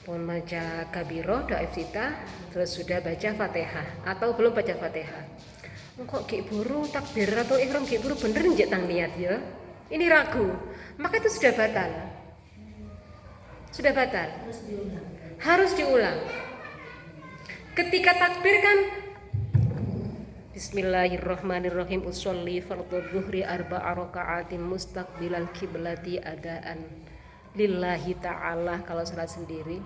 pun baca kabiro doa iftitah terus sudah baca Fatihah atau belum baca Fatihah kok ki buru takbir atau ihram ki buru bener njek tang niat ya ini ragu maka itu sudah batal harus diulang ketika takbir kan Bismillahirrahmanirrahim. Usolli fardhu dhuhri arba'a raka'atin mustaqbilal kiblati adaan lillahi ta'ala. Kalau salat sendiri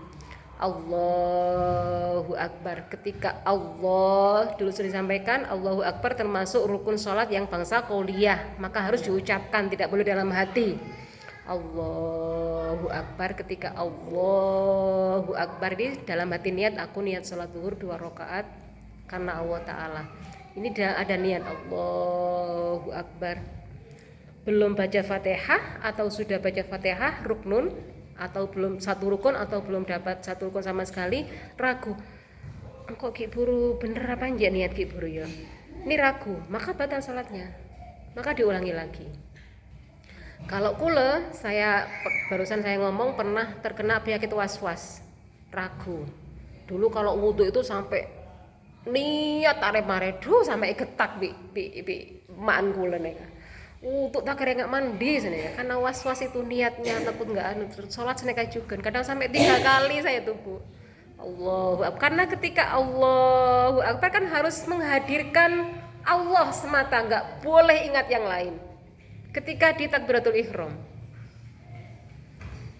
Allahu Akbar. Ketika Allah dulu sudah disampaikan Allahu Akbar termasuk rukun salat yang bangsa qauliyah, maka harus diucapkan, tidak boleh dalam hati. Allahu Akbar. Ketika Allahu Akbar di dalam hati niat aku niat salat zuhur 2 rakaat karena Allah Ta'ala. Ini ada niat Allahu Akbar. Belum baca Fatihah atau sudah baca Fatihah ruknun atau belum satu rukun atau belum dapat satu rukun sama sekali, ragu. Kok ki buru bener apa nje niat ki buru ya? Ini ragu, maka batal salatnya. Maka diulangi lagi. Kalau kula barusan saya ngomong pernah terkena penyakit was-was, ragu. Dulu kalau wudu itu sampai niat arep-aredo sampai getak bi maan kula nek. Untuk tak kira nggak mandi sebenarnya karena was-was itu niatnya takut nggak sholat seneka juga. Kadang sampai 3 kali saya tuh Bu. Allahu Akbar. Karena ketika Allahu Akbar kan harus menghadirkan Allah semata, nggak boleh ingat yang lain. Ketika di takbiratul ihram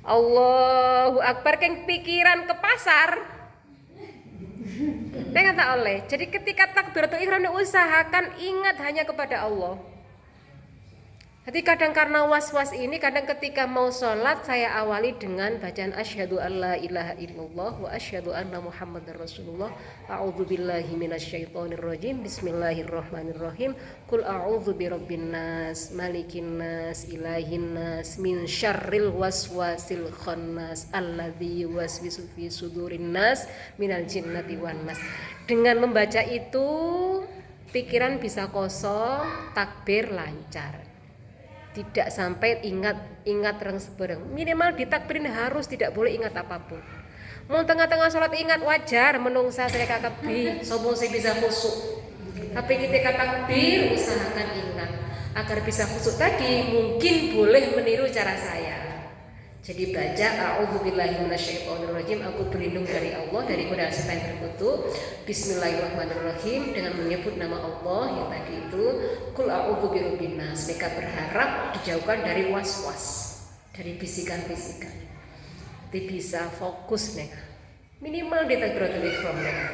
Allahu Akbar keng pikiran ke pasar dengan tak oleh. Jadi ketika takbiratul ihram usahakan ingat hanya kepada Allah. Jadi kadang karena was-was ini, kadang ketika mau sholat saya awali dengan bacaan asyhadu alla ilaha illallah wa asyhadu anna muhammadar rasulullah. A'udzubillahi minasyaitonir rajim. Bismillahirrahmanirrahim. Qul a'udzu birabbin nas, malikin nas, ilahin nas, min syarril waswasil khannas alladzi yuwaswisu fi sudurin nas minal jinnati wan nas. Dengan membaca itu pikiran bisa kosong, takbir lancar. Tidak sampai ingat terang seberang. Minimal ditakbirin harus tidak boleh ingat apapun. Mau tengah-tengah sholat ingat wajar, menungsa saya kakak sombong saya bisa khusyuk. Tapi ketika takbir usahakan ingat agar bisa khusyuk tadi. Mungkin boleh meniru cara saya. Jadi baca a'udzubillahi minasyaitonirrajim, aku berlindung dari Allah dari godaan setan yang terkutuk. Bismillahirrahmanirrahim, dengan menyebut nama Allah yang tadi itu. Qul a'udzu birabbin nas, mereka berharap dijauhkan dari was-was, dari bisikan-bisikan. Jadi bisa fokus mereka. Minimal di takbiratul ihram mereka.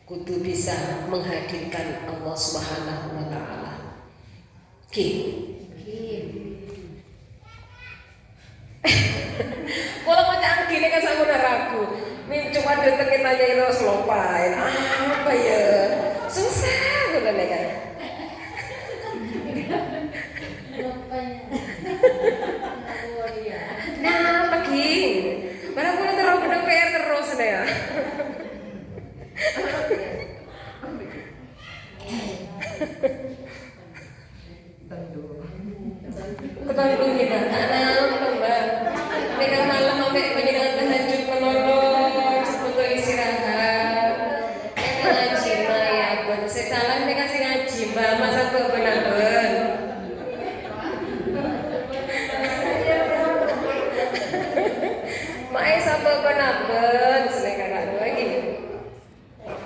Kudu bisa menghadirkan Allah Subhanahu wa taala. Kalau macam gini kan saya udah ragu. Cuma sambil kita nyanyi terus lupain apa ya susah bener nih kan. Nah pagi barang mulai terus udah PR terus nih ya. Ketentu kita apa mbak mereka malam sampai penyedangan tahajud menolong untuk istirahat mereka ngaji mbak ya pun saya salah mereka sih ngaji mbak masa tuh benar